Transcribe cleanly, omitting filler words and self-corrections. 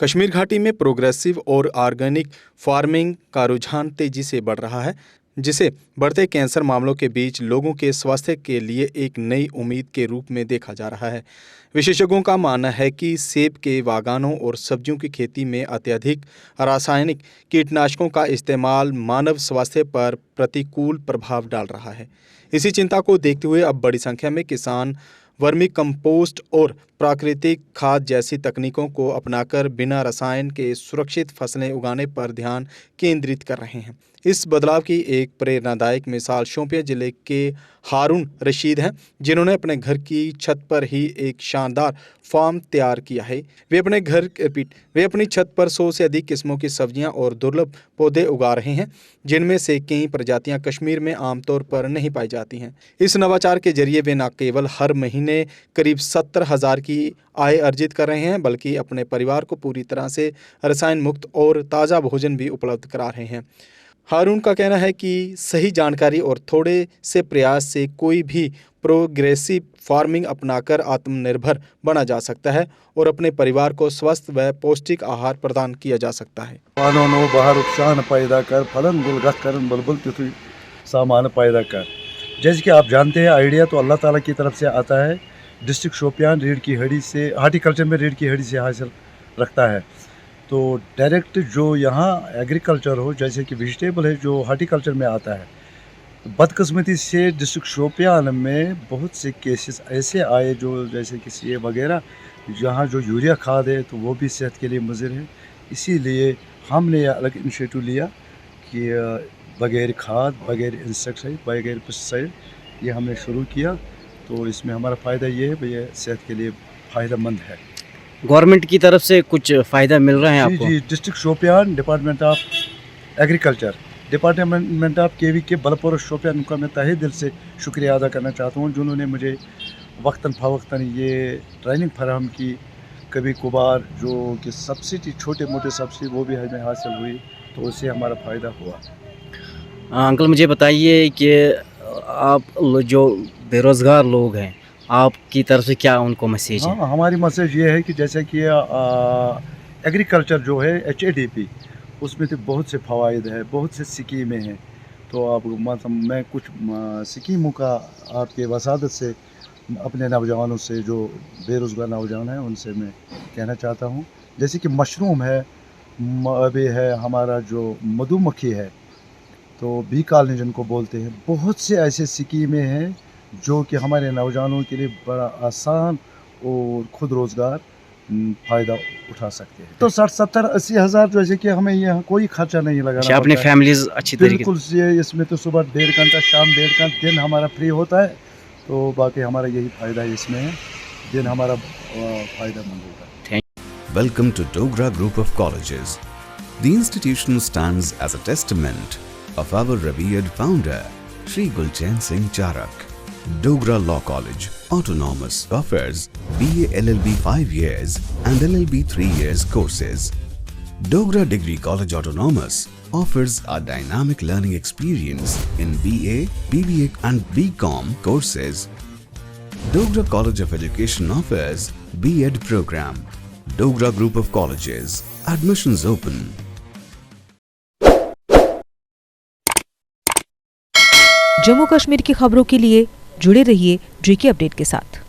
कश्मीर घाटी में प्रोग्रेसिव और ऑर्गेनिक फार्मिंग का रुझान तेजी से बढ़ रहा है, जिसे बढ़ते कैंसर मामलों के बीच लोगों के स्वास्थ्य के लिए एक नई उम्मीद के रूप में देखा जा रहा है। विशेषज्ञों का मानना है कि सेब के बागानों और सब्जियों की खेती में अत्यधिक रासायनिक कीटनाशकों का इस्तेमाल मानव स्वास्थ्य पर प्रतिकूल प्रभाव डाल रहा है। इसी चिंता को देखते हुए अब बड़ी संख्या में किसान वर्मी कंपोस्ट और प्राकृतिक खाद जैसी तकनीकों को अपनाकर बिना रसायन के सुरक्षित फसलें उगाने पर ध्यान केंद्रित कर रहे हैं। इस बदलाव की एक प्रेरणादायक मिसाल शोपियां जिले के हारून रशीद हैं, जिन्होंने अपने घर की छत पर ही एक शानदार फार्म तैयार किया है। वे अपनी छत पर 100 से अधिक किस्मों की सब्जियां और दुर्लभ पौधे उगा रहे हैं, जिनमें से कई प्रजातियां कश्मीर में आमतौर पर नहीं पाई जाती हैं। इस नवाचार के जरिए वे न केवल हर महीने करीब 70,000 की आय अर्जित कर रहे हैं, बल्कि अपने परिवार को पूरी तरह से रसायन मुक्त और ताज़ा भोजन भी उपलब्ध करा रहे हैं। हारून का कहना है कि सही जानकारी और थोड़े से प्रयास से कोई भी प्रोग्रेसिव फार्मिंग अपनाकर आत्मनिर्भर बना जा सकता है और अपने परिवार को स्वस्थ व पौष्टिक आहार प्रदान किया जा सकता है। पानो बाहर शान पैदा कर फलन गुलगत करन बुलबुल तिथु सामान पैदा कर। जैसे कि आप जानते हैं, आइडिया तो अल्लाह ताला की तरफ से आता है। डिस्ट्रिक्ट शोपियान रीढ़ की हड्डी से हार्टिकल्चर में रीढ़ की हड्डी से हासिल रखता है, तो डायरेक्ट जो यहाँ एग्रीकल्चर हो, जैसे कि वेजिटेबल है, जो हार्टिकल्चर में आता है। बदकिस्मती से डिस्ट्रिक्ट शोपियान में बहुत से केसेस ऐसे आए जो जैसे कि सेब वगैरह, जहाँ जो यूरिया खाद है तो वो भी सेहत के लिए मुज़िर है। इसीलिए हमने अलग इनिशिएटिव लिया कि बगैर खाद, बगैर इंसेक्टिसाइड, बगैर पेस्टिसाइड ये हमने शुरू किया। तो इसमें हमारा फ़ायदा ये है, भैया सेहत के लिए फ़ायदेमंद है। गवर्नमेंट की तरफ से कुछ फ़ायदा मिल रहा है आपको? जी, district Shopian, department of agriculture, department of KV K Balpur Shopian का मैं तहे दिल से शुक्रिया अदा करना चाहता हूँ, जिन्होंने मुझे वक्तन फ़वक्तन ये ट्रेनिंग फराहम की। कभी कभार जो कि सब्सिडी, छोटे मोटे सब्सिडी, वो भी हमें हासिल हुई, तो उससे हमारा फ़ायदा हुआ। अंकल मुझे बताइए कि आप जो बेरोज़गार लोग हैं, आपकी तरफ से क्या उनको मैसेज है? हाँ, हमारी मैसेज ये है कि जैसे कि एग्रीकल्चर जो है HADP, उसमें तो बहुत से फ़वाइद है, बहुत से स्कीमें हैं। तो आप मतलब मैं कुछ स्कीमों का आपके वसादत से अपने नौजवानों से, जो बेरोज़गार नौजवान हैं, उनसे मैं कहना चाहता हूँ। जैसे कि मशरूम है, अभी है हमारा जो मधुमक्खी है, तो बी कॉलोनी जिनको बोलते हैं, बहुत से ऐसे स्कीमें हैं जो कि हमारे नौजवानों के लिए बड़ा आसान और खुद रोज़गार फ़ायदा उठा सकते हैं। तो 60-70-80 हज़ार जैसे कि हमें यहाँ कोई खर्चा नहीं लगाना। अपनी फैमिलीज अच्छी तरीके बिल्कुल से, इसमें तो सुबह 1.5 घंटा, शाम 1.5 घंटा, दिन हमारा फ्री होता है। तो बाकी हमारा यही फ़ायदा है इसमें है, दिन हमारा फ़ायदेमंद होता है। Welcome to Dogra Group of Colleges. The institution stands as a testament of our revered founder, Shri Gulchain Singh Charak. Dogra Law College, Autonomous, offers BA LLB 5 years and LLB 3 years courses. Dogra Degree College Autonomous offers a dynamic learning experience in BA, BBA and BCom courses. Dogra College of Education offers B.Ed program. Dogra Group of Colleges. Admissions open. Jammu Kashmir की खबरों के लिए जुड़े रहिए JK update के साथ।